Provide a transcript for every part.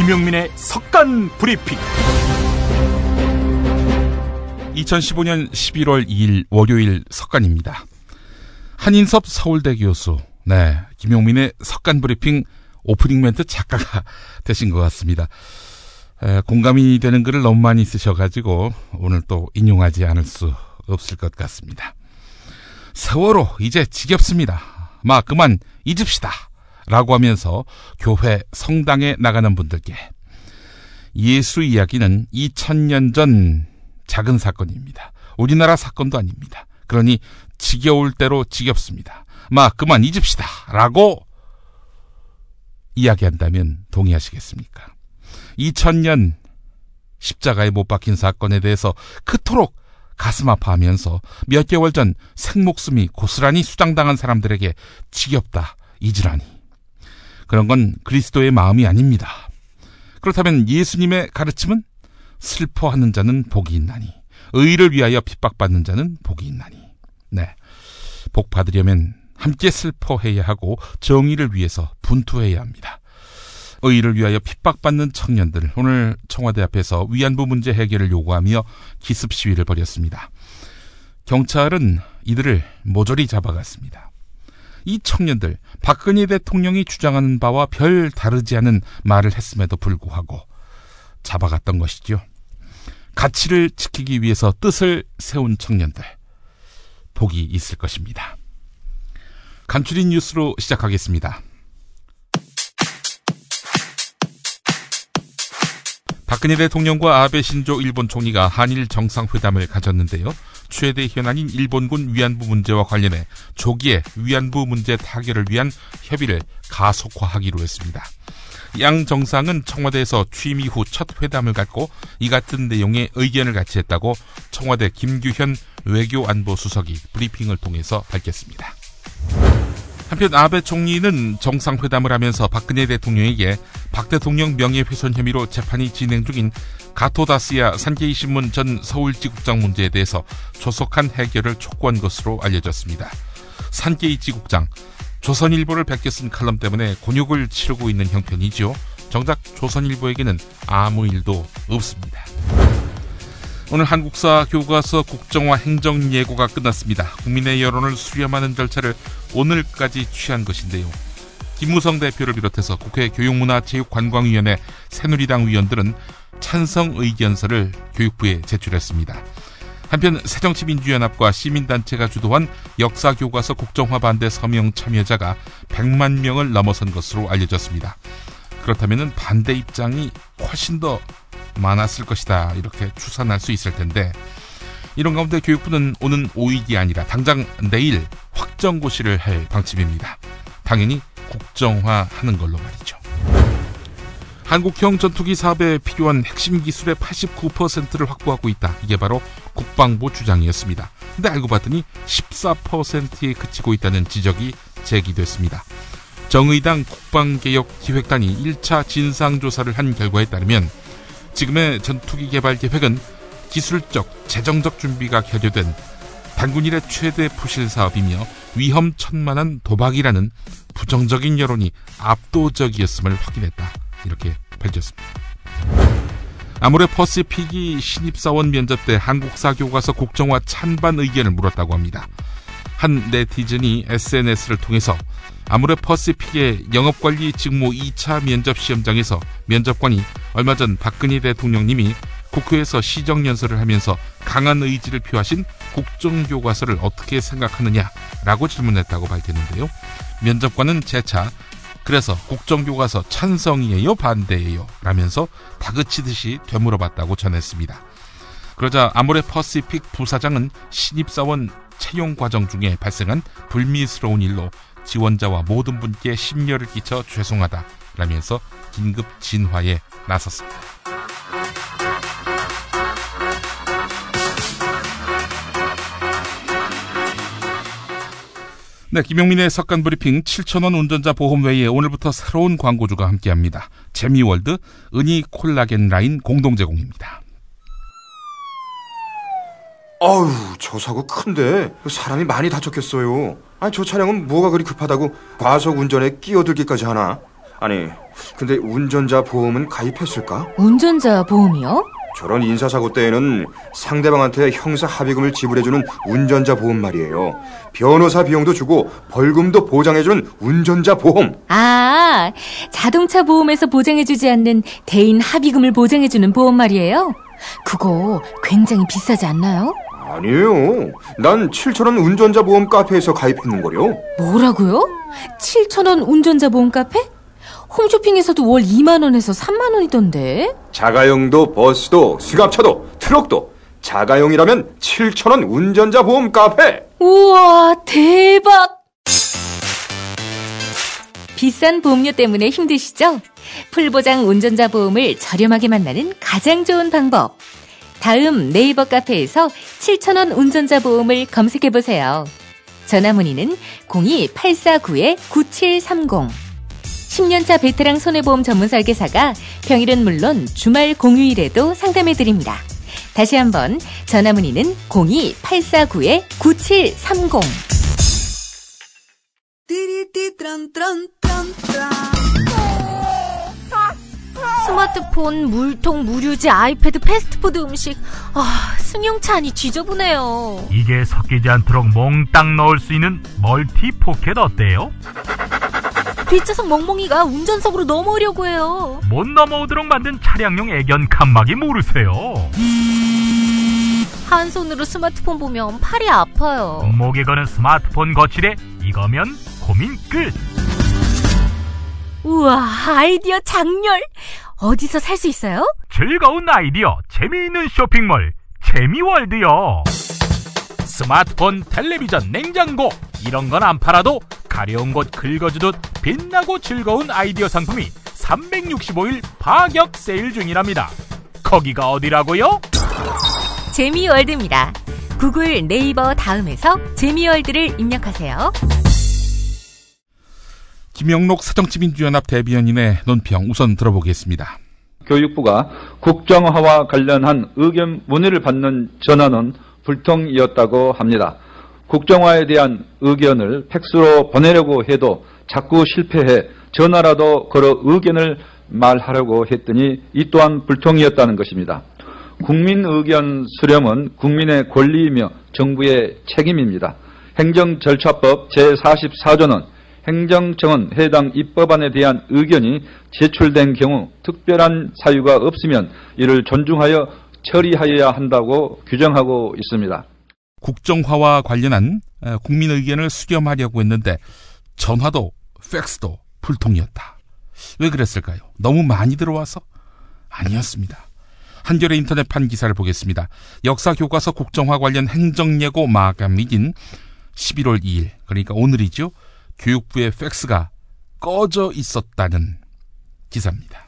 김용민의 석간 브리핑. 2015년 11월 2일 월요일 석간입니다. 한인섭 서울대 교수, 김용민의 석간 브리핑 오프닝 멘트 작가가 되신 것 같습니다. 공감이 되는 글을 너무 많이 쓰셔가지고 오늘 또 인용하지 않을 수 없을 것 같습니다. 세월호 이제 지겹습니다. 그만 잊읍시다 라고 하면서 교회 성당에 나가는 분들께 예수 이야기는 2000년 전 작은 사건입니다. 우리나라 사건도 아닙니다. 그러니 지겨울 대로 지겹습니다. 그만 잊읍시다 라고 이야기한다면 동의하시겠습니까? 2000년 십자가에 못 박힌 사건에 대해서 그토록 가슴 아파하면서 몇 개월 전 생목숨이 고스란히 수장당한 사람들에게 지겹다, 잊으라니. 그런 건 그리스도의 마음이 아닙니다. 그렇다면 예수님의 가르침은 슬퍼하는 자는 복이 있나니, 의를 위하여 핍박받는 자는 복이 있나니. 복 받으려면 함께 슬퍼해야 하고 정의를 위해서 분투해야 합니다. 의를 위하여 핍박받는 청년들, 오늘 청와대 앞에서 위안부 문제 해결을 요구하며 기습 시위를 벌였습니다. 경찰은 이들을 모조리 잡아갔습니다. 이 청년들, 박근혜 대통령이 주장하는 바와 별 다르지 않은 말을 했음에도 불구하고 잡아갔던 것이죠. 가치를 지키기 위해서 뜻을 세운 청년들, 복이 있을 것입니다. 간추린 뉴스로 시작하겠습니다. 박근혜 대통령과 아베 신조 일본 총리가 한일 정상회담을 가졌는데요. 최대 현안인 일본군 위안부 문제와 관련해 조기에 위안부 문제 타결을 위한 협의를 가속화하기로 했습니다. 양 정상은 청와대에서 취임 이후 첫 회담을 갖고 이 같은 내용의 의견을 같이 했다고 청와대 김규현 외교안보수석이 브리핑을 통해서 밝혔습니다. 한편 아베 총리는 정상회담을 하면서 박근혜 대통령에게 박 대통령 명예훼손 혐의로 재판이 진행 중인 가토다스야 산케이 신문 전 서울지국장 문제에 대해서 조속한 해결을 촉구한 것으로 알려졌습니다. 산케이 지국장, 조선일보를 베껴 쓴 칼럼 때문에 곤욕을 치르고 있는 형편이죠. 정작 조선일보에게는 아무 일도 없습니다. 오늘 한국사 교과서 국정화 행정예고가 끝났습니다. 국민의 여론을 수렴하는 절차를 오늘까지 취한 것인데요. 김무성 대표를 비롯해서 국회 교육문화체육관광위원회 새누리당 위원들은 찬성 의견서를 교육부에 제출했습니다. 한편 새정치민주연합과 시민단체가 주도한 역사교과서 국정화 반대 서명 참여자가 100만 명을 넘어선 것으로 알려졌습니다. 그렇다면 반대 입장이 훨씬 더 많았을 것이다, 이렇게 추산할 수 있을 텐데, 이런 가운데 교육부는 오는 5일이 아니라 당장 내일 확정고시를 할 방침입니다. 당연히 국정화하는 걸로 말이죠. 한국형 전투기 사업에 필요한 핵심 기술의 89%를 확보하고 있다. 이게 바로 국방부 주장이었습니다. 근데 알고 봤더니 14%에 그치고 있다는 지적이 제기됐습니다. 정의당 국방개혁기획단이 1차 진상조사를 한 결과에 따르면 지금의 전투기 개발 계획은 기술적, 재정적 준비가 결여된 단군일의 최대 부실 사업이며 위험천만한 도박이라는 부정적인 여론이 압도적이었음을 확인했다, 이렇게 밝혔습니다. 아모레 퍼시픽이 신입사원 면접 때 한국사 교과서 국정화 찬반 의견을 물었다고 합니다. 한 네티즌이 SNS를 통해서 아모레 퍼시픽의 영업관리 직무 2차 면접 시험장에서 면접관이 얼마 전 박근혜 대통령님이 국회에서 시정연설을 하면서 강한 의지를 표하신 국정교과서를 어떻게 생각하느냐라고 질문했다고 밝혔는데요. 면접관은 재차 그래서 국정교과서 찬성이에요, 반대예요? 라면서 다그치듯이 되물어봤다고 전했습니다. 그러자 아모레 퍼시픽 부사장은 신입사원 채용 과정 중에 발생한 불미스러운 일로 지원자와 모든 분께 심려를 끼쳐 죄송하다 라면서 긴급 진화에 나섰습니다. 김용민의 석간 브리핑 7,000원 운전자 보험 외에 오늘부터 새로운 광고주가 함께합니다. 재미월드 은희 콜라겐 라인 공동 제공입니다. 아유, 저 사고 큰데 사람이 많이 다쳤겠어요. 아니, 저 차량은 뭐가 그리 급하다고 과속 운전에 끼어들기까지 하나? 아니, 근데 운전자 보험은 가입했을까? 운전자 보험이요? 저런 인사사고 때에는 상대방한테 형사 합의금을 지불해주는 운전자 보험 말이에요. 변호사 비용도 주고 벌금도 보장해주는 운전자 보험. 아, 자동차 보험에서 보장해주지 않는 대인 합의금을 보장해주는 보험 말이에요? 그거 굉장히 비싸지 않나요? 아니에요. 난 7,000원 운전자 보험 카페에서 가입했는걸요. 뭐라고요? 7,000원 운전자 보험 카페? 홈쇼핑에서도 월 2만 원에서 3만 원이던데. 자가용도 버스도 승합차도 트럭도 자가용이라면 7,000원 운전자 보험 카페. 우와, 대박! 비싼 보험료 때문에 힘드시죠? 풀보장 운전자 보험을 저렴하게 만나는 가장 좋은 방법. 다음 네이버 카페에서 7,000원 운전자 보험을 검색해보세요. 전화문의는 02-849-9730. 10년차 베테랑 손해보험 전문 설계사가 평일은 물론 주말 공휴일에도 상담해드립니다. 다시 한번 전화문의는 02-849-9730. 스마트폰, 물통, 무료지, 아이패드, 패스트푸드 음식. 승용차 안이 지저분해요. 이게 섞이지 않도록 몽땅 넣을 수 있는 멀티 포켓 어때요? 뒷좌석 멍멍이가 운전석으로 넘어오려고 해요. 못 넘어오도록 만든 차량용 애견 칸막이 모르세요? 한 손으로 스마트폰 보면 팔이 아파요. 목에 거는 스마트폰 거치대, 이거면 고민 끝. 우와, 아이디어 장렬. 어디서 살 수 있어요? 즐거운 아이디어, 재미있는 쇼핑몰 재미월드요. 스마트폰, 텔레비전, 냉장고 이런 건 안 팔아도 가려운 곳 긁어주듯 빛나고 즐거운 아이디어 상품이 365일 파격 세일 중이랍니다. 거기가 어디라고요? 재미월드입니다. 구글, 네이버 다음에서 재미월드를 입력하세요. 김영록 새정치민주연합 대변인의 논평 우선 들어보겠습니다. 교육부가 국정화와 관련한 의견 문의를 받는 전화는 불통이었다고 합니다. 국정화에 대한 의견을 팩스로 보내려고 해도 자꾸 실패해 전화라도 걸어 의견을 말하려고 했더니 이 또한 불통이었다는 것입니다. 국민 의견 수렴은 국민의 권리이며 정부의 책임입니다. 행정절차법 제44조는 행정청은 해당 입법안에 대한 의견이 제출된 경우 특별한 사유가 없으면 이를 존중하여 처리하여야 한다고 규정하고 있습니다. 국정화와 관련한 국민 의견을 수렴하려고 했는데 전화도 팩스도 불통이었다. 왜 그랬을까요? 너무 많이 들어와서? 아니었습니다. 한겨레 인터넷판 기사를 보겠습니다. 역사교과서 국정화 관련 행정예고 마감일인 11월 2일, 그러니까 오늘이죠. 교육부의 팩스가 꺼져 있었다는 기사입니다.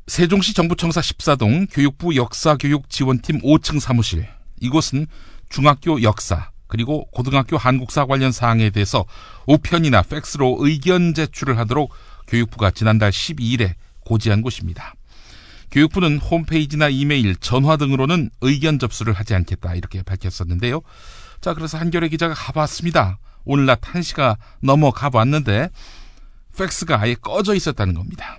세종시 정부청사 14동 교육부 역사교육지원팀 5층 사무실. 이곳은 중학교 역사 그리고 고등학교 한국사 관련 사항에 대해서 우편이나 팩스로 의견 제출을 하도록 교육부가 지난달 12일에 고지한 곳입니다. 교육부는 홈페이지나 이메일, 전화 등으로는 의견 접수를 하지 않겠다 이렇게 밝혔었는데요. 자, 그래서 한겨레 기자가 가봤습니다. 오늘 낮 1시가 넘어가 봤는데 팩스가 아예 꺼져 있었다는 겁니다.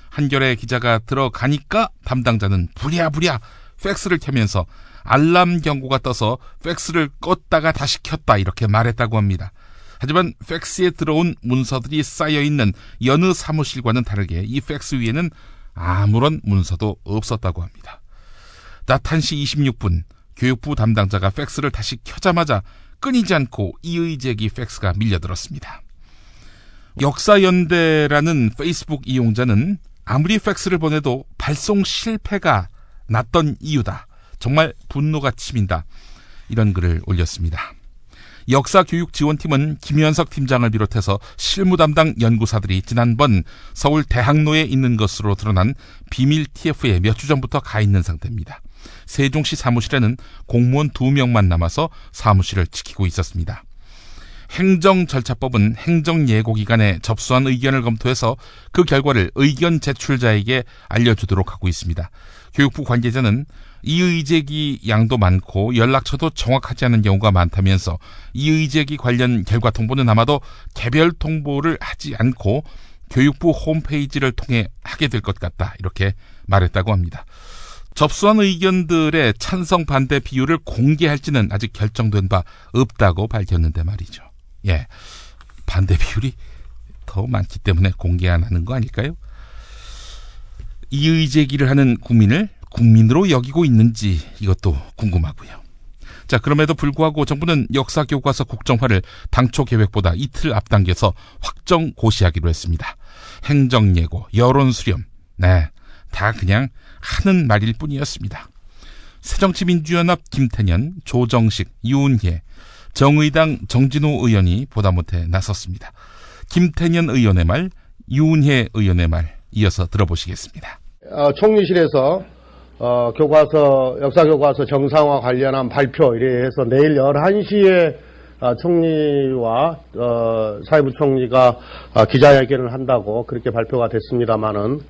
한겨레 기자가 들어가니까 담당자는 부랴부랴 팩스를 켜면서 알람 경고가 떠서 팩스를 껐다가 다시 켰다 이렇게 말했다고 합니다. 하지만 팩스에 들어온 문서들이 쌓여있는 여느 사무실과는 다르게 이 팩스 위에는 아무런 문서도 없었다고 합니다. 낮 1시 26분 교육부 담당자가 팩스를 다시 켜자마자 끊이지 않고 이의제기 팩스가 밀려들었습니다. 역사연대라는 페이스북 이용자는 아무리 팩스를 보내도 발송 실패가 났던 이유다. 정말 분노가 치민다. 이런 글을 올렸습니다. 역사교육지원팀은 김현석 팀장을 비롯해서 실무 담당 연구사들이 지난번 서울 대학로에 있는 것으로 드러난 비밀 TF에 몇 주 전부터 가 있는 상태입니다. 세종시 사무실에는 공무원 2명만 남아서 사무실을 지키고 있었습니다. 행정절차법은 행정예고기관에 접수한 의견을 검토해서 그 결과를 의견 제출자에게 알려주도록 하고 있습니다. 교육부 관계자는 이의제기 양도 많고 연락처도 정확하지 않은 경우가 많다면서 이의제기 관련 결과 통보는 아마도 개별 통보를 하지 않고 교육부 홈페이지를 통해 하게 될 것 같다. 이렇게 말했다고 합니다. 접수한 의견들의 찬성 반대 비율을 공개할지는 아직 결정된 바 없다고 밝혔는데 말이죠. 예, 반대 비율이 더 많기 때문에 공개 안 하는 거 아닐까요? 이의 제기를 하는 국민을 국민으로 여기고 있는지 이것도 궁금하고요. 자, 그럼에도 불구하고 정부는 역사교과서 국정화를 당초 계획보다 이틀 앞당겨서 확정 고시하기로 했습니다. 행정예고, 여론수렴, 네, 다 그냥 하는 말일 뿐이었습니다. 새정치민주연합 김태년, 조정식, 유은혜, 정의당 정진호 의원이 보다 못해 나섰습니다. 김태년 의원의 말, 유은혜 의원의 말 이어서 들어보시겠습니다. 총리실에서 역사교과서 정상화 관련한 발표 이래 해서 내일 11시에 총리와 사회부 총리가 기자회견을 한다고 그렇게 발표가 됐습니다마는,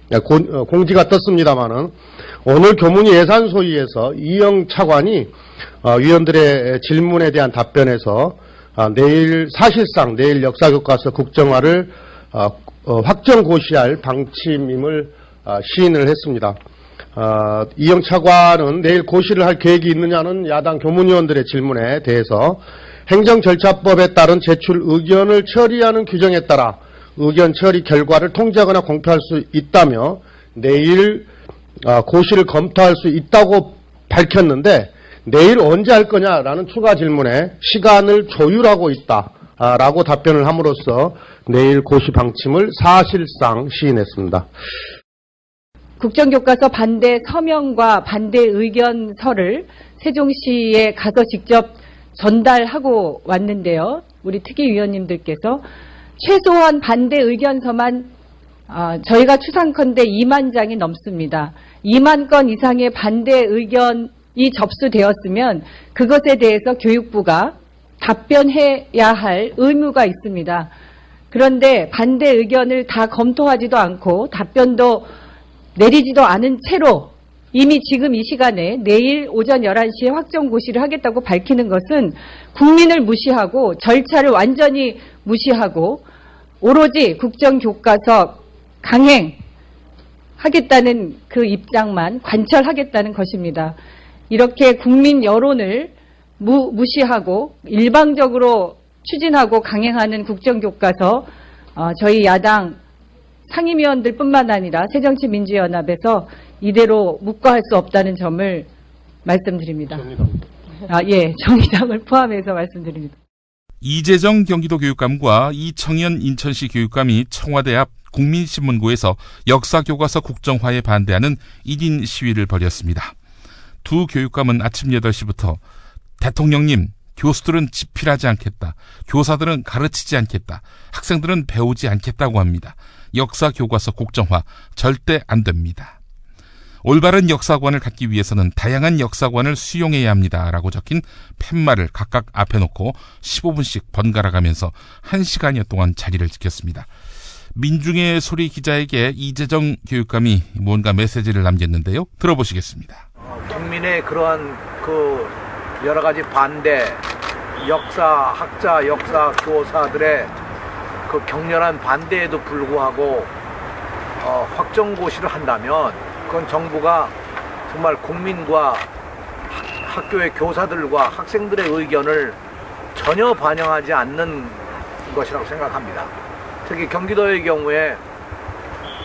공지가 떴습니다마는, 오늘 교문위 예산소위에서 이영 차관이 위원들의 질문에 대한 답변에서 사실상 내일 역사교과서 국정화를 확정 고시할 방침임을 시인을 했습니다. 이영 차관은 내일 고시를 할 계획이 있느냐는 야당 교문위원들의 질문에 대해서 행정절차법에 따른 제출 의견을 처리하는 규정에 따라 의견 처리 결과를 통지하거나 공표할 수 있다며 내일 고시를 검토할 수 있다고 밝혔는데, 내일 언제 할 거냐라는 추가 질문에 시간을 조율하고 있다라고 답변을 함으로써 내일 고시 방침을 사실상 시인했습니다. 국정교과서 반대 서명과 반대 의견서를 세종시에 가서 직접 전달하고 왔는데요. 우리 특위위원님들께서 최소한 반대 의견서만 저희가 추상컨대 2만 장이 넘습니다. 2만 건 이상의 반대 의견이 접수되었으면 그것에 대해서 교육부가 답변해야 할 의무가 있습니다. 그런데 반대 의견을 다 검토하지도 않고 답변도 내리지도 않은 채로 이미 지금 이 시간에 내일 오전 11시에 확정 고시를 하겠다고 밝히는 것은 국민을 무시하고 절차를 완전히 무시하고 오로지 국정교과서 강행하겠다는 그 입장만 관철하겠다는 것입니다. 이렇게 국민 여론을 무시하고 일방적으로 추진하고 강행하는 국정교과서, 저희 야당 상임위원들뿐만 아니라 새정치민주연합에서 이대로 묵과할 수 없다는 점을 말씀드립니다. 정의당을 포함해서 말씀드립니다. 이재정 경기도 교육감과 이청현 인천시 교육감이 청와대 앞 국민신문고에서 역사교과서 국정화에 반대하는 1인 시위를 벌였습니다. 두 교육감은 아침 8시부터 대통령님, 교수들은 집필하지 않겠다. 교사들은 가르치지 않겠다. 학생들은 배우지 않겠다고 합니다. 역사교과서 국정화 절대 안 됩니다. 올바른 역사관을 갖기 위해서는 다양한 역사관을 수용해야 합니다. 라고 적힌 팻말을 각각 앞에 놓고 15분씩 번갈아 가면서 1시간여 동안 자리를 지켰습니다. 민중의 소리 기자에게 이재정 교육감이 뭔가 메시지를 남겼는데요. 들어보시겠습니다. 국민의 그러한 여러 가지 반대, 역사학자, 역사교사들의 격렬한 반대에도 불구하고 확정고시를 한다면 그건 정부가 정말 국민과 학교의 교사들과 학생들의 의견을 전혀 반영하지 않는 것이라고 생각합니다. 특히 경기도의 경우에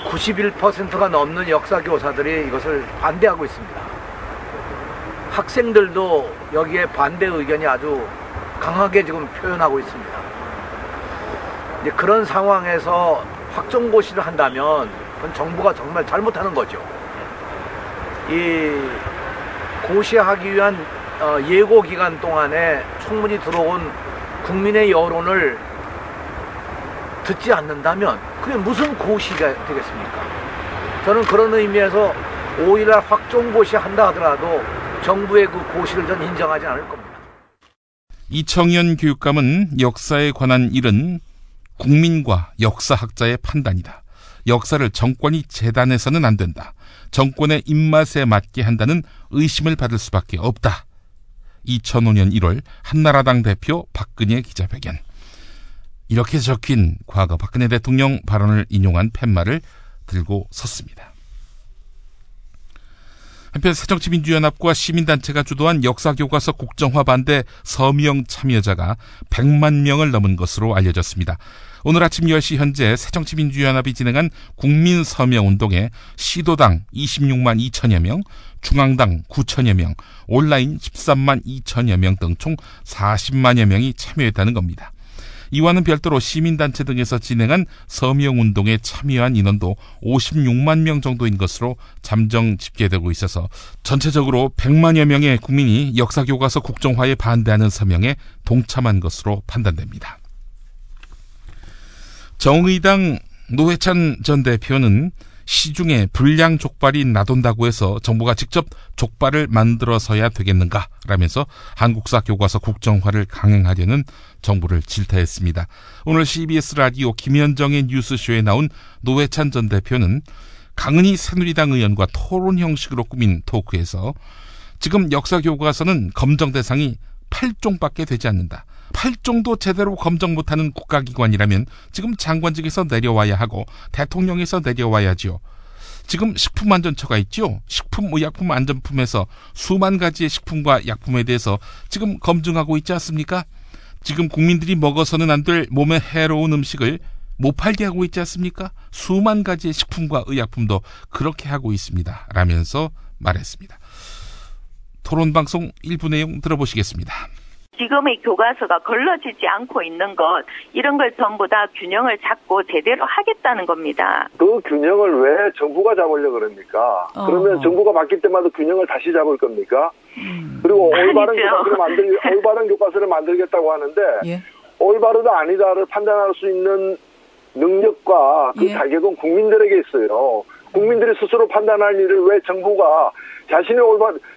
91%가 넘는 역사교사들이 이것을 반대하고 있습니다. 학생들도 여기에 반대 의견이 아주 강하게 지금 표현하고 있습니다. 이제 그런 상황에서 확정고시를 한다면 그건 정부가 정말 잘못하는 거죠. 이 고시하기 위한 예고 기간 동안에 충분히 들어온 국민의 여론을 듣지 않는다면 그게 무슨 고시가 되겠습니까? 저는 그런 의미에서 5일날 확정고시 한다 하더라도 정부의 그 고시를 전 인정하지 않을 겁니다. 이청현 교육감은 역사에 관한 일은 국민과 역사학자의 판단이다. 역사를 정권이 재단해서는 안 된다. 정권의 입맛에 맞게 한다는 의심을 받을 수밖에 없다. 2005년 1월 한나라당 대표 박근혜 기자회견. 이렇게 적힌 과거 박근혜 대통령 발언을 인용한 팻말을 들고 섰습니다. 한편 새정치민주연합과 시민단체가 주도한 역사교과서 국정화 반대 서명 참여자가 100만 명을 넘은 것으로 알려졌습니다. 오늘 아침 10시 현재 새정치민주연합이 진행한 국민서명운동에 시도당 26만 2천여 명, 중앙당 9천여 명, 온라인 13만 2천여 명 등 총 40만여 명이 참여했다는 겁니다. 이와는 별도로 시민단체 등에서 진행한 서명운동에 참여한 인원도 56만 명 정도인 것으로 잠정 집계되고 있어서 전체적으로 100만여 명의 국민이 역사교과서 국정화에 반대하는 서명에 동참한 것으로 판단됩니다. 정의당 노회찬 전 대표는 시중에 불량 족발이 나돈다고 해서 정부가 직접 족발을 만들어서야 되겠는가 라면서 한국사 교과서 국정화를 강행하려는 정부를 질타했습니다. 오늘 CBS 라디오 김현정의 뉴스쇼에 나온 노회찬 전 대표는 강은희 새누리당 의원과 토론 형식으로 꾸민 토크에서 지금 역사 교과서는 검정 대상이 8종밖에 되지 않는다. 8종도 제대로 검정 못하는 국가기관이라면 지금 장관직에서 내려와야 하고 대통령에서 내려와야지요. 지금 식품안전처가 있죠. 식품의약품안전품에서 수만 가지의 식품과 약품에 대해서 지금 검증하고 있지 않습니까? 지금 국민들이 먹어서는 안 될 몸에 해로운 음식을 못 팔게 하고 있지 않습니까? 수만 가지의 식품과 의약품도 그렇게 하고 있습니다. 라면서 말했습니다. 토론방송 일부 내용 들어보시겠습니다. 지금의 교과서가 걸러지지 않고 있는 것, 이런 걸 전부 다 균형을 잡고 제대로 하겠다는 겁니다. 그 균형을 왜 정부가 잡으려고 그럽니까? 그러면 정부가 바뀔 때마다 균형을 다시 잡을 겁니까? 그리고 올바른 교과서를 만들겠다고 하는데 예. 올바르다 아니다를 판단할 수 있는 능력과 그 자격은 국민들에게 있어요. 국민들이 스스로 판단할 일을 왜 정부가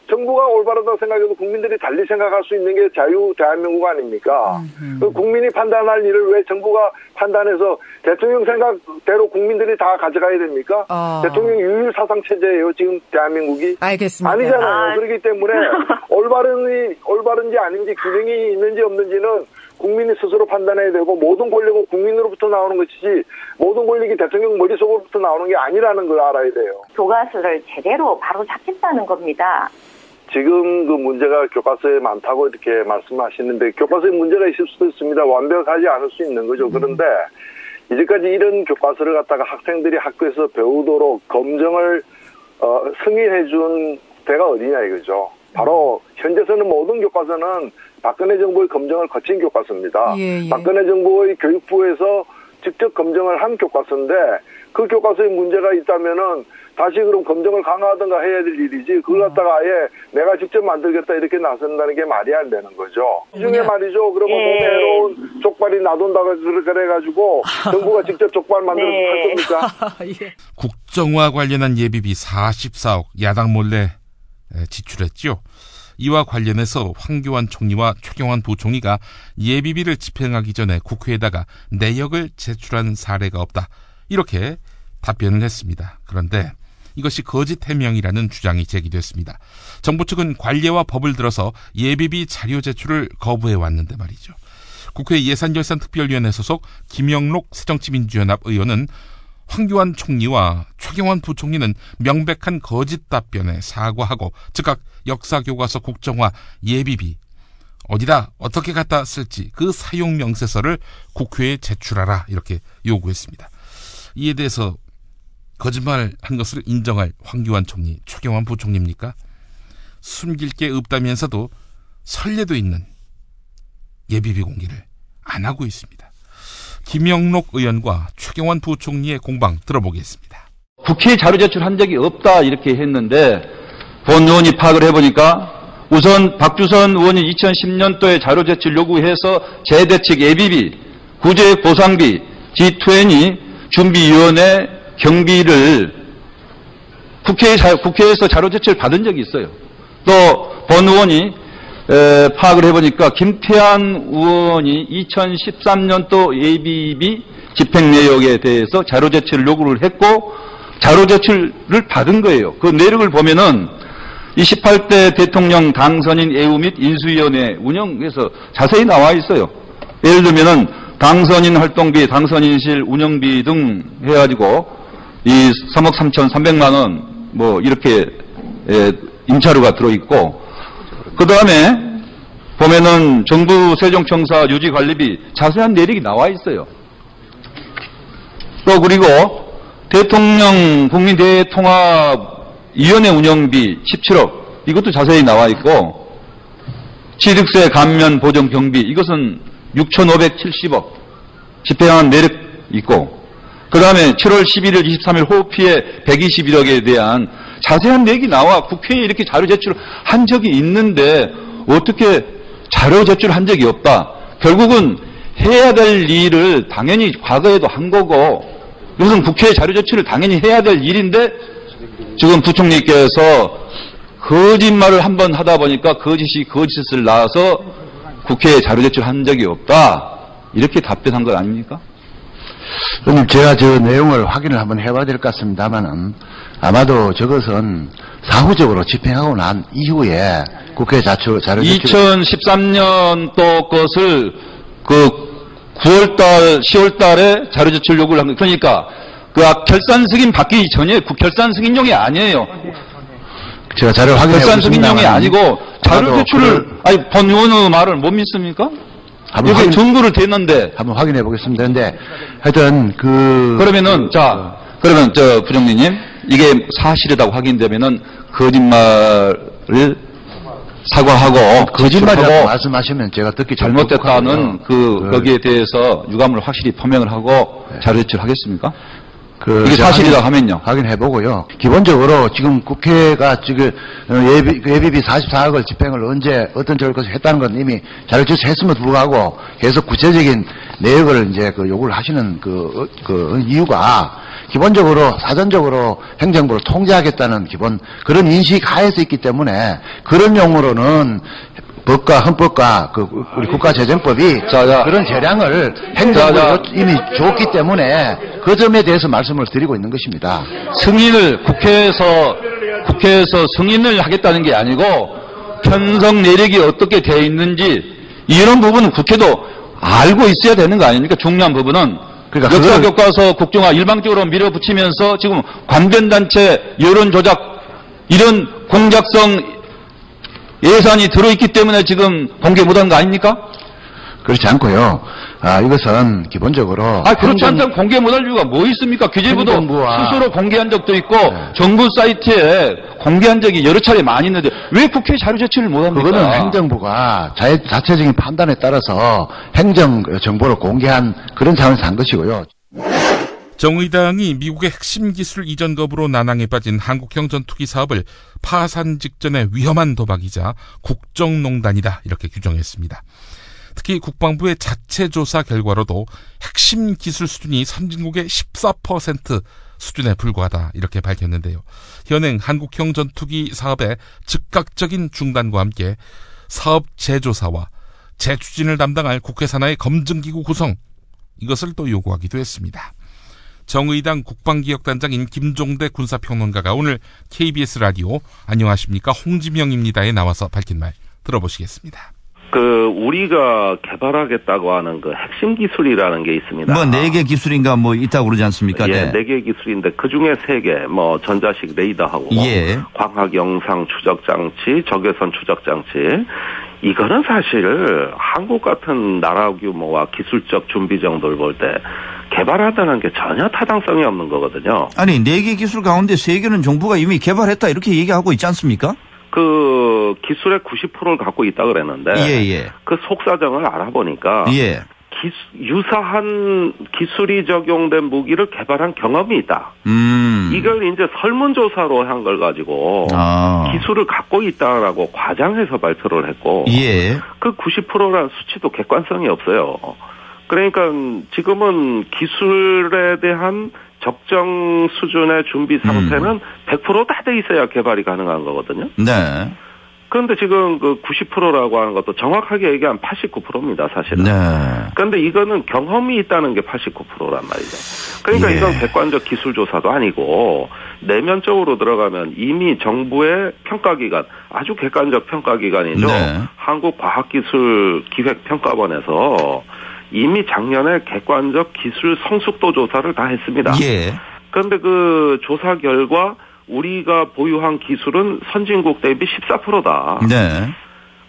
정부가 올바르다고 생각해도 국민들이 달리 생각할 수 있는 게 자유 대한민국 아닙니까? 그 국민이 판단할 일을 왜 정부가 판단해서 대통령 생각대로 국민들이 다 가져가야 됩니까? 대통령 유일 사상 체제예요, 지금 대한민국이. 알겠습니다. 아니잖아요. 그렇기 때문에 올바른지 아닌지 균형이 있는지 없는지는 국민이 스스로 판단해야 되고 모든 권력은 국민으로부터 나오는 것이지 모든 권력이 대통령 머릿속으로부터 나오는 게 아니라는 걸 알아야 돼요. 교과서를 제대로 바로 잡겠다는 겁니다. 지금 그 문제가 교과서에 많다고 이렇게 말씀하시는데 교과서에 문제가 있을 수도 있습니다. 완벽하지 않을 수 있는 거죠. 그런데 이제까지 이런 교과서를 갖다가 학생들이 학교에서 배우도록 검정을 승인해 준 데가 어디냐 이거죠. 바로 현재서는 모든 교과서는 박근혜 정부의 검증을 거친 교과서입니다. 박근혜 정부의 교육부에서 직접 검증을 한 교과서인데 그 교과서에 문제가 있다면은 다시 그럼 검증을 강화하든가 해야 될 일이지 그걸 갖다가 아예 내가 직접 만들겠다 이렇게 나선다는 게 말이 안 되는 거죠. 이 중에 말이죠. 그러면 몸에 해로운 족발이 나돈다고 그래가지고 정부가 직접 족발 만들어서 할 겁니까? 국정화 관련한 예비비 44억 야당 몰래 지출했죠. 이와 관련해서 황교안 총리와 최경환 부총리가 예비비를 집행하기 전에 국회에다가 내역을 제출한 사례가 없다. 이렇게 답변을 했습니다. 그런데 이것이 거짓 해명이라는 주장이 제기됐습니다. 정부 측은 관례와 법을 들어서 예비비 자료 제출을 거부해 왔는데 말이죠. 국회 예산결산특별위원회 소속 김영록 새정치민주연합 의원은 황교안 총리와 최경환 부총리는 명백한 거짓 답변에 사과하고 즉각 역사교과서 국정화 예비비 어디다 어떻게 갖다 쓸지 그 사용 명세서를 국회에 제출하라 이렇게 요구했습니다. 이에 대해서 거짓말한 것을 인정할 황교안 총리, 최경환 부총리입니까? 숨길 게 없다면서도 선례도 있는 예비비 공개를 안 하고 있습니다. 김영록 의원과 최경환 부총리의 공방 들어보겠습니다. 국회에 자료 제출한 적이 없다 이렇게 했는데 본 의원이 파악을 해보니까 우선 박주선 의원이 2010년도에 자료 제출 요구해서 재대책 예비비, 구제 보상비, G20 준비위원회 경비를 국회에서 자료 제출 받은 적이 있어요. 또 본 의원이 파악을 해보니까 김태한 의원이 2013년도 예비비 집행 내역에 대해서 자료 제출 요구를 했고 자료 제출을 받은 거예요. 그 내역을 보면은 28대 대통령 당선인 애우 및 인수위원회 운영에서 자세히 나와 있어요. 예를 들면은 당선인 활동비, 당선인실 운영비 등 해가지고 이 3억 3,300만 원 뭐 이렇게 임차료가 들어있고, 그 다음에 보면은 정부 세종청사 유지관리비 자세한 내역이 나와 있어요. 또 그리고 대통령 국민대통합위원회 운영비 17억 이것도 자세히 나와 있고, 취득세 감면 보정 경비 이것은 6,570억 집행한 내역 있고, 그 다음에 7월 11일 23일 호흡 피해 121억에 대한 자세한 내역이 나와 국회에 이렇게 자료 제출한 적이 있는데 어떻게 자료 제출한 적이 없다. 결국은 해야 될 일을 당연히 과거에도 한 거고, 이것은 국회에 자료 제출을 당연히 해야 될 일인데 지금 부총리께서 거짓말을 한번 하다 보니까 거짓이 거짓을 낳아서 국회에 자료 제출한 적이 없다. 이렇게 답변한 것 아닙니까? 의원님, 제가 저 내용을 확인을 한번 해봐야 될 것 같습니다만은 아마도 저것은 사후적으로 집행하고 난 이후에 국회 자료 제출 2013년도 것을 그 9월달, 10월달에 자료 제출 요구를 한 거. 그러니까 그 결산 승인 받기 전에 결산 승인용이 아니에요. 제가 자료를 확인해 결산 승인용이 아니고 자료 제출을 아니 본 의원의 말을 못 믿습니까? 여기 정보를 댔는데 한번 확인해 보겠습니다. 근데 하여튼 그러면은 그러면 부총리님 이게 사실이라고 확인되면은 거짓말을 사과하고 거짓말이라고 말씀하시면 제가 듣기 잘못됐다는 거기에 대해서 유감을 확실히 표명을 하고 자료 제출하겠습니까? 이게 사실이라고 하면요. 확인해 보고요. 기본적으로 지금 국회가 지금 예비비 44억을 집행을 언제 어떤 절차를 했다는 건 이미 자료 제출했음에도 불구하고 계속 구체적인 내역을 이제 요구를 하시는 그 이유가 기본적으로 사전적으로 행정부를 통제하겠다는 기본 그런 인식 하에서 있기 때문에 그런 용어로는 법과 헌법과 우리 국가재정법이 그런 재량을 행정부에 이미 줬기 때문에 그 점에 대해서 말씀을 드리고 있는 것입니다. 승인을 국회에서 승인을 하겠다는 게 아니고 편성 내력이 어떻게 되어 있는지 이런 부분은 국회도 알고 있어야 되는 거 아닙니까? 중요한 부분은. 그러니까 역사교과서 국정화 일방적으로 밀어붙이면서 지금 관변단체 여론조작 이런 공작성 예산이 들어있기 때문에 지금 공개 못한 거 아닙니까? 그렇지 않고요. 이것은 기본적으로. 그렇지 않다면 공개 못할 이유가 뭐 있습니까? 기재부도 스스로 공개한 적도 있고, 정부 사이트에 공개한 적이 여러 차례 많이 있는데, 왜 국회에 자료 제출을 못합니까? 그거는 행정부가 자체적인 판단에 따라서 행정 정보를 공개한 그런 차원에서 한 것이고요. 정의당이 미국의 핵심 기술 이전 거부로 난항에 빠진 한국형 전투기 사업을 파산 직전의 위험한 도박이자 국정농단이다 이렇게 규정했습니다. 특히 국방부의 자체 조사 결과로도 핵심 기술 수준이 선진국의 14% 수준에 불과하다 이렇게 밝혔는데요. 현행 한국형 전투기 사업의 즉각적인 중단과 함께 사업 재조사와 재추진을 담당할 국회 산하의 검증기구 구성 이것을 또 요구하기도 했습니다. 정의당 국방기획단장인 김종대 군사평론가가 오늘 KBS 라디오 안녕하십니까 홍지명입니다에 나와서 밝힌 말 들어보시겠습니다. 우리가 개발하겠다고 하는 핵심 기술이라는 게 있습니다. 4개 기술인가 있다고 그러지 않습니까? 네. 4개 기술인데 그 중에 3개, 전자식 레이더하고, 광학 영상 추적 장치, 적외선 추적 장치. 이거는 사실 한국 같은 나라 규모와 기술적 준비 정도를 볼 때 개발한다는 게 전혀 타당성이 없는 거거든요. 아니, 4개 기술 가운데 3개는 정부가 이미 개발했다 이렇게 얘기하고 있지 않습니까? 기술의 90%를 갖고 있다 그랬는데 그 속사정을 알아보니까 유사한 기술이 적용된 무기를 개발한 경험이 있다. 이걸 이제 설문조사로 한 걸 가지고 기술을 갖고 있다라고 과장해서 발표를 했고 그 90%라는 수치도 객관성이 없어요. 그러니까 지금은 기술에 대한 적정 수준의 준비 상태는 100% 다 돼 있어야 개발이 가능한 거거든요. 네. 그런데 지금 90%라고 하는 것도 정확하게 얘기하면 89%입니다, 사실은. 네. 그런데 이거는 경험이 있다는 게 89%란 말이죠. 그러니까 이건 객관적 기술 조사도 아니고 내면적으로 들어가면 이미 정부의 평가기관, 아주 객관적 평가기관이죠. 한국과학기술기획평가원에서 이미 작년에 객관적 기술 성숙도 조사를 다 했습니다. 예. 그런데 그 조사 결과 우리가 보유한 기술은 선진국 대비 14%다. 네.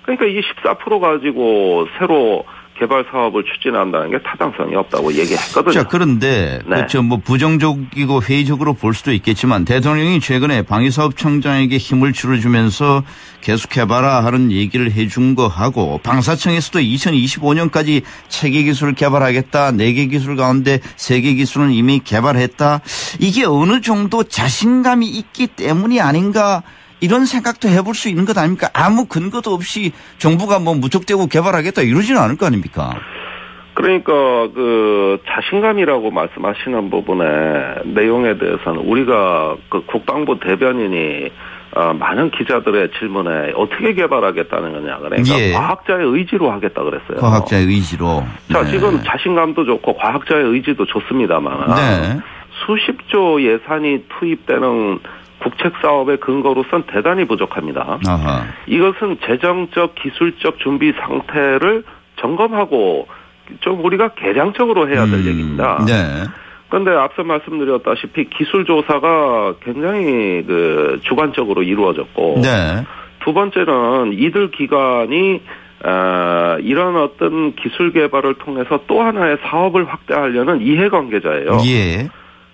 그러니까 이 14% 가지고 새로 개발 사업을 추진한다는 게 타당성이 없다고 얘기했거든요. 자, 그런데 네. 그렇죠. 뭐 부정적이고 회의적으로 볼 수도 있겠지만 대통령이 최근에 방위사업청장에게 힘을 실어주면서 계속해봐라 하는 얘기를 해준 거하고 방사청에서도 2025년까지 체계 기술을 개발하겠다. 4개 기술 가운데 3개 기술은 이미 개발했다. 이게 어느 정도 자신감이 있기 때문이 아닌가. 이런 생각도 해볼 수 있는 것 아닙니까? 아무 근거도 없이 정부가 뭐 무턱대고 개발하겠다 이러지는 않을 거 아닙니까? 그러니까 그 자신감이라고 말씀하시는 부분의 내용에 대해서는 우리가 그 국방부 대변인이 많은 기자들의 질문에 어떻게 개발하겠다는 거냐. 그러니까 예. 과학자의 의지로 하겠다 그랬어요. 과학자의 의지로. 자, 네. 지금 자신감도 좋고 과학자의 의지도 좋습니다만 네. 수십조 예산이 투입되는 국책 사업의 근거로선 대단히 부족합니다. 아하. 이것은 재정적, 기술적 준비 상태를 점검하고 좀 우리가 개량적으로 해야 될 얘기입니다. 네. 그런데 앞서 말씀드렸다시피 기술 조사가 굉장히 그 주관적으로 이루어졌고, 네. 두 번째는 이들 기관이 이런 어떤 기술 개발을 통해서 또 하나의 사업을 확대하려는 이해관계자예요. 예.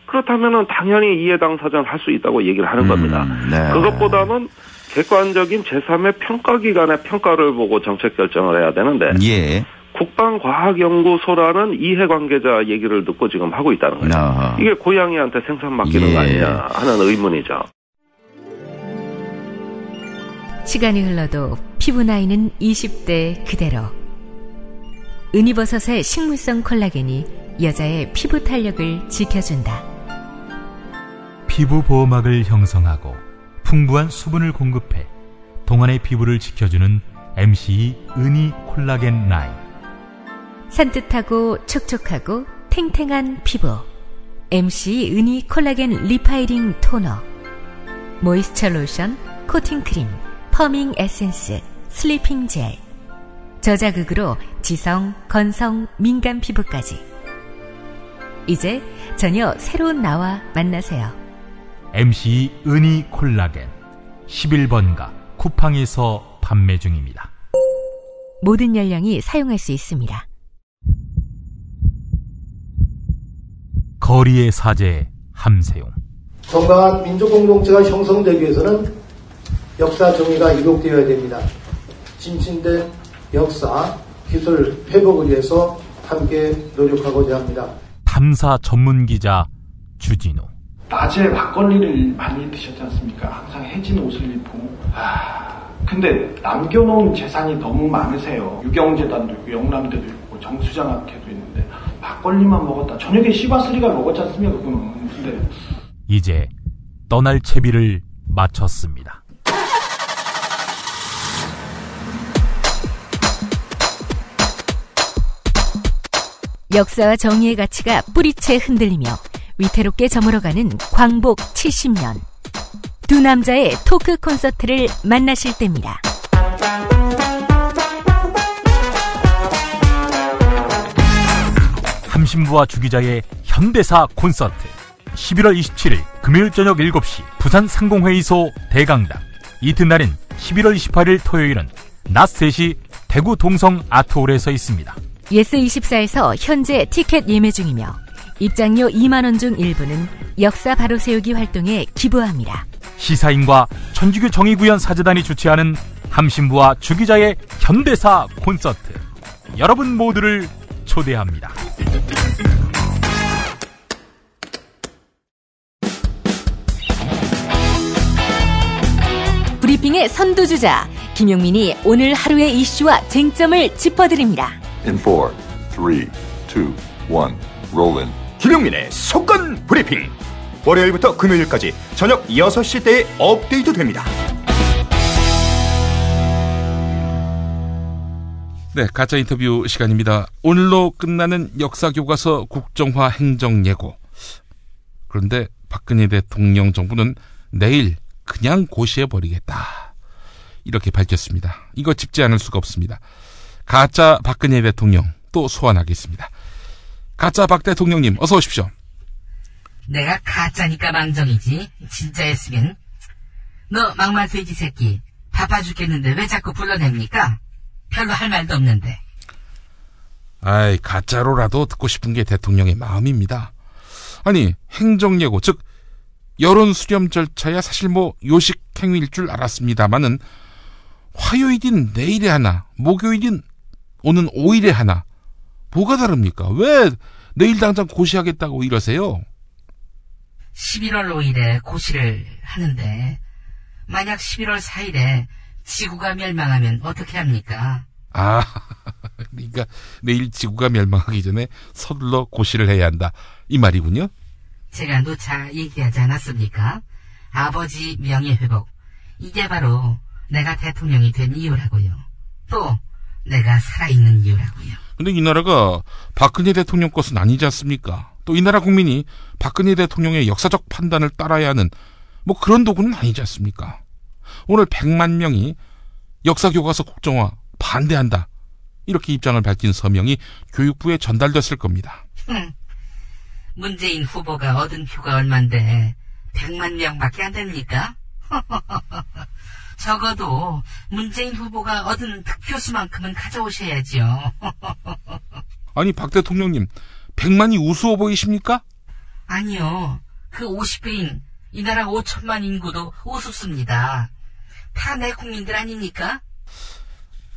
그렇다면은 당연히 이해 당사자는 할 수 있다고 얘기를 하는 겁니다. 네. 그것보다는 객관적인 제3의 평가기관의 평가를 보고 정책 결정을 해야 되는데 예. 국방과학연구소라는 이해관계자 얘기를 듣고 지금 하고 있다는 거예요. 아하. 이게 고양이한테 생선 맡기는 예. 거 아니냐 하는 의문이죠. 시간이 흘러도 피부 나이는 20대 그대로. 은이버섯의 식물성 콜라겐이 여자의 피부 탄력을 지켜준다. 피부 보호막을 형성하고 풍부한 수분을 공급해 동안의 피부를 지켜주는 MCE 은이 콜라겐 라인. 산뜻하고 촉촉하고 탱탱한 피부. MCE 은이 콜라겐 리파이링 토너. 모이스처 로션, 코팅 크림, 펌밍 에센스, 슬리핑 젤. 저자극으로 지성, 건성, 민감 피부까지. 이제 전혀 새로운 나와 만나세요. MCE 은이 콜라겐 11번가 쿠팡에서 판매 중입니다. 모든 연령이 사용할 수 있습니다. 거리의 사제 함세용. 건강한 민주공동체가 형성되기 위해서는 역사 정의가 이룩되어야 됩니다. 진신된 역사, 기술 회복을 위해서 함께 노력하고자 합니다. 탐사 전문기자 주진우. 낮에 막걸리를 많이 드셨지 않습니까? 항상 해진 옷을 입고. 근데 남겨놓은 재산이 너무 많으세요. 유경재단도 있고 영남대도 있고 정수장학회도 있는데 막걸리만 먹었다. 저녁에 시바스리가 먹었지 않습니까? 그거는. 근데 이제 떠날 채비를 마쳤습니다. 역사와 정의의 가치가 뿌리채 흔들리며 위태롭게 저물어가는 광복 70년. 두 남자의 토크 콘서트를 만나실 때입니다. 함신부와 주기자의 현대사 콘서트 11월 27일 금요일 저녁 7시 부산 상공회의소 대강당. 이튿날인 11월 28일 토요일은 낮 3시 대구 동성 아트홀에서 있습니다. 예스24에서 현재 티켓 예매 중이며 입장료 2만원 중 일부는 역사 바로 세우기 활동에 기부합니다. 시사인과 천주교 정의구현 사재단이 주최하는 함신부와 주기자의 현대사 콘서트. 여러분 모두를 초대합니다. 브리핑의 선두주자 김용민이 오늘 하루의 이슈와 쟁점을 짚어드립니다. In 4, 3, 2, 1, roll in. 김용민의 속건 브리핑. 월요일부터 금요일까지 저녁 6시대에 업데이트 됩니다. 네, 가짜 인터뷰 시간입니다. 오늘로 끝나는 역사교과서 국정화 행정예고. 그런데 박근혜 대통령 정부는 내일 그냥 고시해버리겠다. 이렇게 밝혔습니다. 이거 짚지 않을 수가 없습니다. 가짜 박근혜 대통령 또 소환하겠습니다. 가짜 박 대통령님 어서 오십시오. 내가 가짜니까 망정이지. 진짜였으면. 너 막말 돼지 새끼. 바빠 죽겠는데 왜 자꾸 불러냅니까? 별로 할 말도 없는데. 아이, 가짜로라도 듣고 싶은 게 대통령의 마음입니다. 아니, 행정예고, 즉 여론 수렴 절차야 사실 뭐 요식 행위일 줄 알았습니다만은 화요일인 내일에 하나, 목요일인 오는 5일에 하나, 뭐가 다릅니까? 왜 내일 당장 고시하겠다고 이러세요? 11월 5일에 고시를 하는데 만약 11월 4일에 지구가 멸망하면 어떻게 합니까? 아, 그러니까 내일 지구가 멸망하기 전에 서둘러 고시를 해야 한다, 이 말이군요. 제가 누차 얘기하지 않았습니까? 아버지 명예회복. 이게 바로 내가 대통령이 된 이유라고요. 또 내가 살아있는 이유라고요. 근데 이 나라가 박근혜 대통령 것은 아니지 않습니까? 또 이 나라 국민이 박근혜 대통령의 역사적 판단을 따라야 하는 뭐 그런 도구는 아니지 않습니까? 오늘 100만 명이 역사교과서 국정화 반대한다, 이렇게 입장을 밝힌 서명이 교육부에 전달됐을 겁니다. 문재인 후보가 얻은 표가 얼만데 100만 명밖에 안 됩니까? 적어도 문재인 후보가 얻은 득표수만큼은 가져오셔야지요. 아니, 박 대통령님 100만이 우스워 보이십니까? 아니요. 그 50배인 이 나라 5천만 인구도 우습습니다. 다 내 국민들 아닙니까?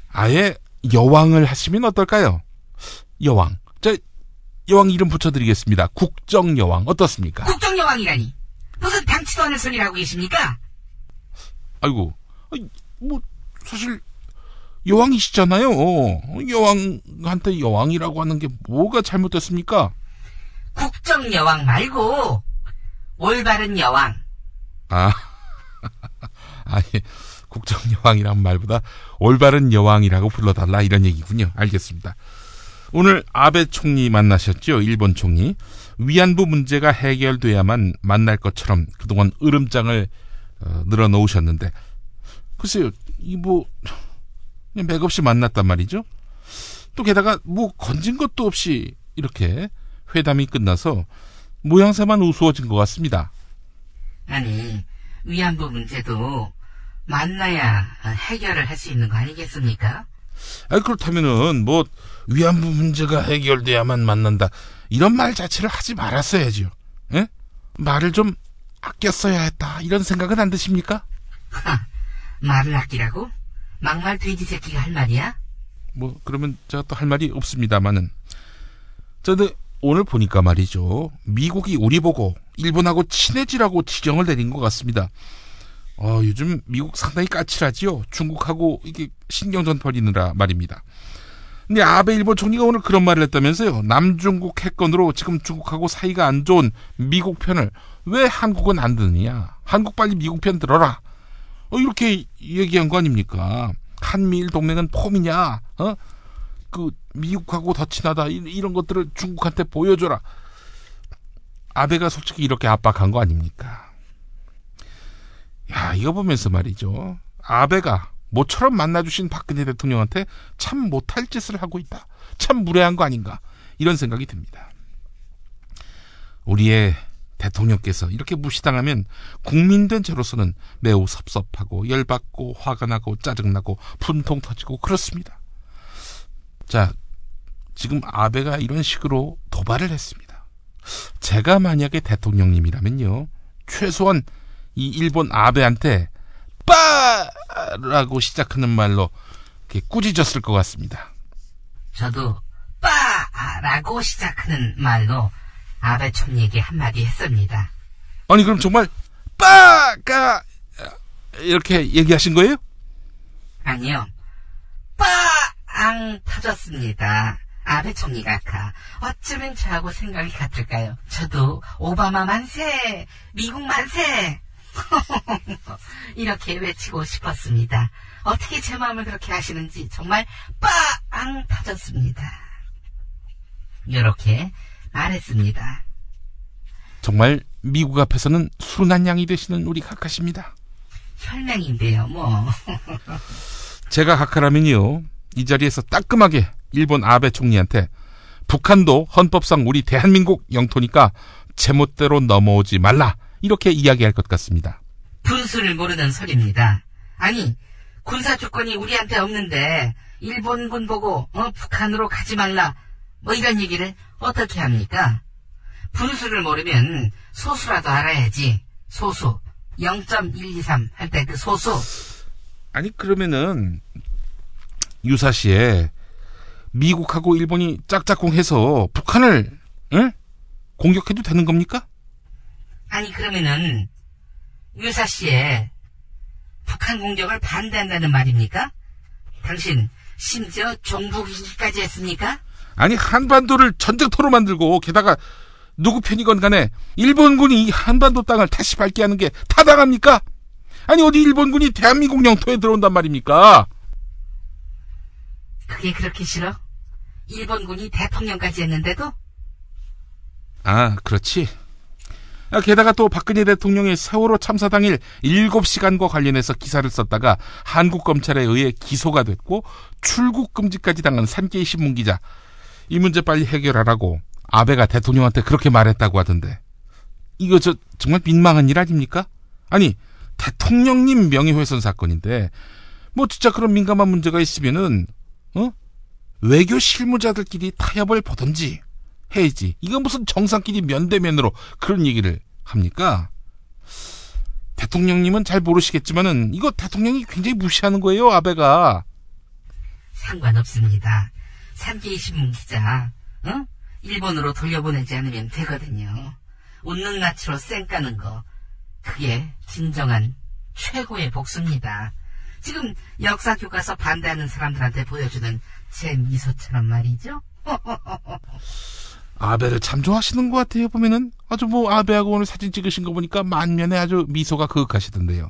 아예 여왕을 하시면 어떨까요? 여왕. 여왕 이름 붙여드리겠습니다. 국정여왕 어떻습니까? 국정여왕이라니. 무슨 당치도 않은 소리를 하고 계십니까? 아이고, 뭐 사실 여왕이시잖아요. 여왕한테 여왕이라고 하는 게 뭐가 잘못됐습니까? 국정여왕 말고 올바른 여왕. 아, 아니, 국정여왕이란 말보다 올바른 여왕이라고 불러달라, 이런 얘기군요. 알겠습니다. 오늘 아베 총리 만나셨죠? 일본 총리. 위안부 문제가 해결돼야만 만날 것처럼 그동안 으름장을 늘어놓으셨는데, 글쎄요, 그냥 맥없이 만났단 말이죠. 또 게다가 뭐 건진 것도 없이 이렇게 회담이 끝나서 모양새만 우스워진 것 같습니다. 아니, 위안부 문제도 만나야 해결을 할 수 있는 거 아니겠습니까? 아니, 그렇다면은 뭐 위안부 문제가 해결돼야만 만난다, 이런 말 자체를 하지 말았어야죠. 예? 말을 좀 아껴 써야 했다, 이런 생각은 안 드십니까? 말을 아끼라고? 막말 돼지 새끼가 할 말이야? 뭐 그러면 제가 또 할 말이 없습니다만은, 저는 오늘 보니까 말이죠, 미국이 우리 보고 일본하고 친해지라고 지령을 내린 것 같습니다. 요즘 미국 상당히 까칠하지요. 중국하고 이게 신경전 벌이느라 말입니다. 근데 아베 일본 총리가 오늘 그런 말을 했다면서요. 남중국 핵건으로 지금 중국하고 사이가 안 좋은 미국 편을 왜 한국은 안 드느냐. 한국 빨리 미국 편 들어라. 이렇게 얘기한 거 아닙니까? 한미일 동맹은 폼이냐? 그 미국하고 더 친하다, 이런 것들을 중국한테 보여줘라. 아베가 솔직히 이렇게 압박한 거 아닙니까? 야, 이거 보면서 말이죠, 아베가 모처럼 만나주신 박근혜 대통령한테 참 못할 짓을 하고 있다, 참 무례한 거 아닌가, 이런 생각이 듭니다. 우리의 대통령께서 이렇게 무시당하면 국민된 저로서는 매우 섭섭하고 열받고 화가 나고 짜증나고 분통 터지고 그렇습니다. 자, 지금 아베가 이런 식으로 도발을 했습니다. 제가 만약에 대통령님이라면요, 최소한 이 일본 아베한테 빠라고 시작하는 말로 이렇게 꾸짖었을 것 같습니다. 저도 빠라고 시작하는 말로 아베 총리에게 한마디 했습니다. 아니, 그럼 정말 빠가 이렇게 얘기하신 거예요? 아니요. 빠앙 터졌습니다. 아베 총리가 아까 어쩌면 저하고 생각이 같을까요? 저도 오바마 만세, 미국 만세 이렇게 외치고 싶었습니다. 어떻게 제 마음을 그렇게 아시는지 정말 빠앙 터졌습니다. 이렇게 말했습니다. 정말 미국 앞에서는 순한 양이 되시는 우리 카카십니다. 혈맹인데요, 뭐. 제가 카카라면요, 이 자리에서 따끔하게 일본 아베 총리한테 북한도 헌법상 우리 대한민국 영토니까 제멋대로 넘어오지 말라 이렇게 이야기할 것 같습니다. 분수를 모르는 소리입니다. 아니 군사 조건이 우리한테 없는데 일본군 보고 북한으로 가지 말라 뭐 이런 얘기를 어떻게 합니까? 분수를 모르면 소수라도 알아야지. 소수 0.123 할 때 그 소수. 아니 그러면은 유사시에 미국하고 일본이 짝짝꿍해서 북한을 공격해도 되는 겁니까? 아니 그러면은 유사시에 북한 공격을 반대한다는 말입니까? 당신 심지어 종북이기까지 했습니까? 아니 한반도를 전쟁터로 만들고 게다가 누구 편이건 간에 일본군이 이 한반도 땅을 다시 밟게 하는 게 타당합니까? 아니 어디 일본군이 대한민국 영토에 들어온단 말입니까? 그게 그렇게 싫어? 일본군이 대통령까지 했는데도? 아 그렇지. 게다가 또 박근혜 대통령의 세월호 참사 당일 7시간과 관련해서 기사를 썼다가 한국 검찰에 의해 기소가 됐고 출국 금지까지 당한 산케이 신문 기자, 이 문제 빨리 해결하라고 아베가 대통령한테 그렇게 말했다고 하던데 이거 정말 민망한 일 아닙니까? 아니 대통령님 명예훼손 사건인데 뭐 진짜 그런 민감한 문제가 있으면은 외교 실무자들끼리 타협을 보든지 해야지. 이거 무슨 정상끼리 면대면으로 그런 얘기를 합니까? 대통령님은 잘 모르시겠지만은 이거 대통령이 굉장히 무시하는 거예요, 아베가. 상관없습니다. 산케이 신문 기자, 일본으로 돌려보내지 않으면 되거든요. 웃는 낯으로 쌩 까는 거, 그게 진정한 최고의 복수입니다. 지금 역사 교과서 반대하는 사람들한테 보여주는 제 미소처럼 말이죠. 아베를 참 좋아하시는 것 같아요. 보면은 아주 뭐 아베하고 오늘 사진 찍으신 거 보니까 만면에 아주 미소가 그윽하시던데요.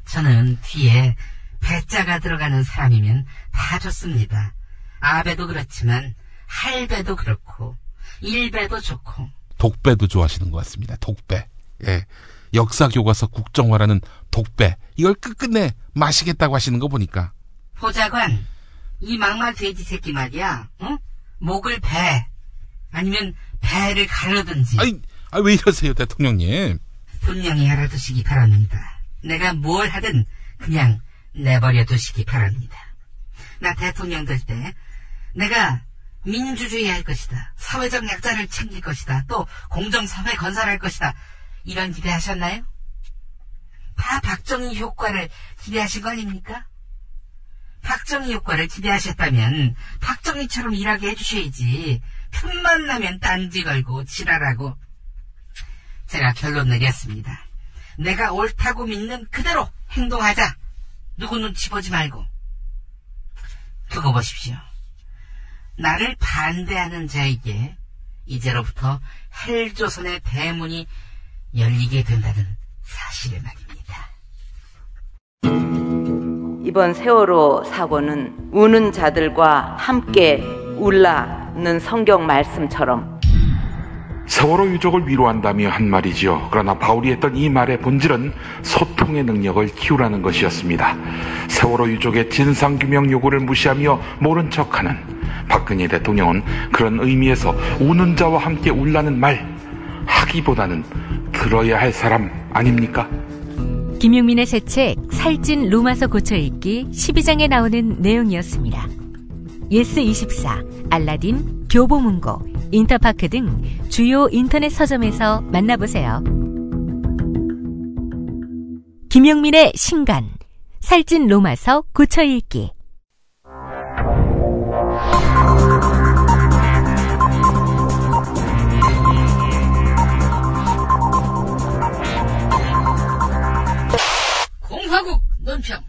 저는 뒤에 배자가 들어가는 사람이면 다 좋습니다. 아베도 그렇지만 할배도 그렇고 일배도 좋고 독배도 좋아하시는 것 같습니다. 독배. 예. 역사 교과서 국정화라는 독배. 이걸 끝끝내 마시겠다고 하시는 거 보니까. 보좌관, 이 막말 돼지 새끼 말이야. 목을 배 아니면 배를 가르든지. 아니 왜 이러세요, 대통령님? 분명히 알아두시기 바랍니다. 내가 뭘 하든 그냥 내버려 두시기 바랍니다. 나 대통령 될 때 내가 민주주의 할 것이다. 사회적 약자를 챙길 것이다. 또 공정사회 건설할 것이다. 이런 기대하셨나요? 다 박정희 효과를 기대하신 거 아닙니까? 박정희 효과를 기대하셨다면 박정희처럼 일하게 해주셔야지. 틈만 나면 딴지 걸고 지랄하고. 제가 결론 내렸습니다. 내가 옳다고 믿는 그대로 행동하자. 누구 눈치 보지 말고. 두고 보십시오. 나를 반대하는 자에게 이제로부터 헬조선의 대문이 열리게 된다는 사실을 말입니다. 이번 세월호 사고는 우는 자들과 함께 울라는 성경 말씀처럼 세월호 유족을 위로한다며 한 말이지요. 그러나 바울이 했던 이 말의 본질은 소통의 능력을 키우라는 것이었습니다. 세월호 유족의 진상규명 요구를 무시하며 모른 척하는 박근혜 대통령은 그런 의미에서 우는 자와 함께 울라는 말 하기보다는 들어야 할 사람 아닙니까? 김용민의 새 책 살찐 로마서 고쳐읽기 12장에 나오는 내용이었습니다. 예스24, 알라딘, 교보문고, 인터파크 등 주요 인터넷 서점에서 만나보세요. 김용민의 신간 살찐 로마서 고쳐읽기. 공화국 논평.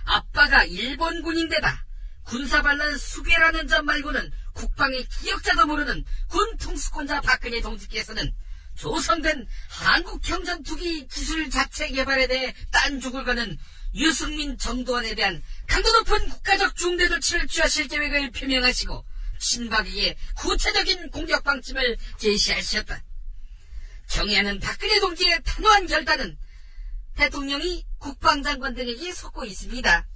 아빠가 일본군인데다 군사반란 수괴라는 점 말고는 국방의 기억자도 모르는 군 통수권자 박근혜 동지께서는 조성된 한국 경전투기 기술 자체 개발에 대해 딴죽을 거는 유승민 정도원에 대한 강도 높은 국가적 중대조치를 취하실 계획을 표명하시고 친박에게 구체적인 공격 방침을 제시하셨다. 경애하는 박근혜 동지의 단호한 결단은 대통령이 국방장관 등에게 속고 있습니다.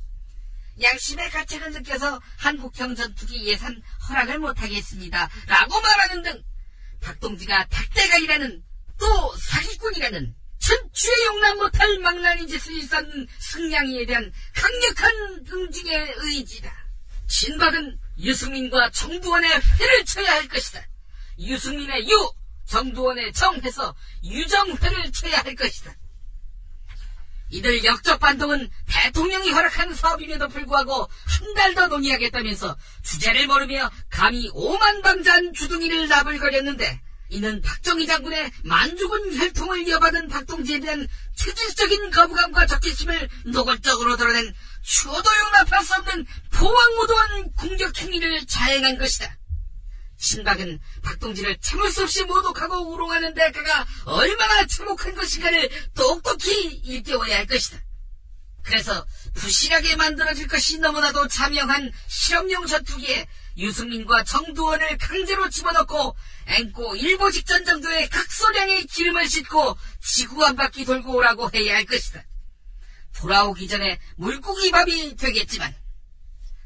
양심의 가책을 느껴서 한국형 전투기 예산 허락을 못하겠습니다 라고 말하는 등 박동지가 닭대가리라는 또 사기꾼이라는 천추에 용납 못할 망나니 짓을 일삼는 승냥이에 대한 강력한 응징의 의지다. 진박은 유승민과 정두원의 회를 쳐야 할 것이다. 유승민의 유, 정두원의 정해서 유정회를 쳐야 할 것이다. 이들 역적반동은 대통령이 허락한 사업임에도 불구하고 한 달 더 논의하겠다면서 주제를 모르며 감히 오만방자한 주둥이를 나불거렸는데 이는 박정희 장군의 만주군 혈통을 이어받은 박동지에 대한 체질적인 거부감과 적개심을 노골적으로 드러낸 추호도 용납할 수 없는 포악무도한 공격 행위를 자행한 것이다. 신박은 박동지를 참을 수 없이 모독하고 우롱하는 대가가 얼마나 참혹한 것인가를 똑똑히 일깨워야 할 것이다. 그래서 부실하게 만들어질 것이 너무나도 자명한 실험용 전투기에 유승민과 정두원을 강제로 집어넣고 앵꼬 일보 직전 정도의 각소량의 기름을 싣고 지구 한 바퀴 돌고 오라고 해야 할 것이다. 돌아오기 전에 물고기 밥이 되겠지만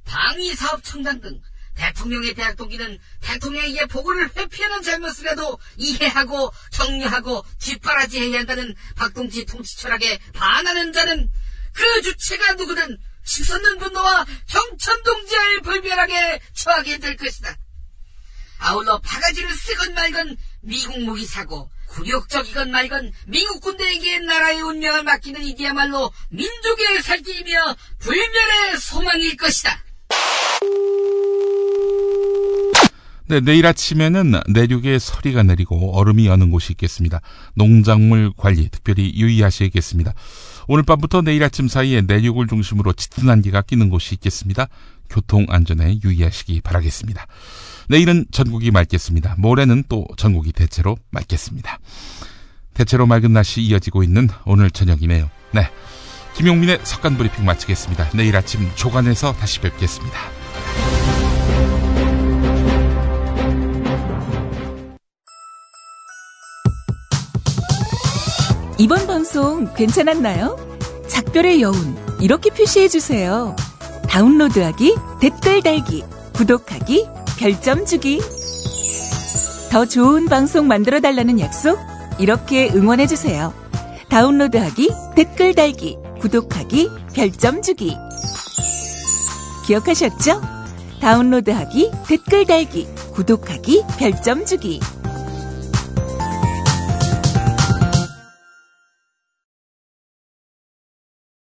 방위사업청장 등 대통령의 대학 동기는 대통령에게 보고를 회피하는 잘못을 해도 이해하고 격려하고 뒷바라지해야 한다는 박동지 통치 철학에 반하는 자는 그 주체가 누구든 치솟는 분노와 경천동지를 불멸하게 처하게 될 것이다. 아울러 바가지를 쓰건 말건 미국 무기 사고 굴욕적이건 말건 미국 군대에게 나라의 운명을 맡기는 이디야말로 민족의 살길이며 불멸의 소망일 것이다. 네, 내일 아침에는 내륙에 서리가 내리고 얼음이 여는 곳이 있겠습니다. 농작물 관리 특별히 유의하셔야겠습니다. 오늘 밤부터 내일 아침 사이에 내륙을 중심으로 짙은 안개가 끼는 곳이 있겠습니다. 교통안전에 유의하시기 바라겠습니다. 내일은 전국이 맑겠습니다. 모레는 또 전국이 대체로 맑겠습니다. 대체로 맑은 날씨 이어지고 있는 오늘 저녁이네요. 네, 김용민의 석간브리핑 마치겠습니다. 내일 아침 조간에서 다시 뵙겠습니다. 이번 방송 괜찮았나요? 작별의 여운 이렇게 표시해주세요. 다운로드하기, 댓글 달기, 구독하기, 별점 주기. 더 좋은 방송 만들어달라는 약속 이렇게 응원해주세요. 다운로드하기, 댓글 달기, 구독하기, 별점 주기. 기억하셨죠? 다운로드하기, 댓글 달기, 구독하기, 별점 주기.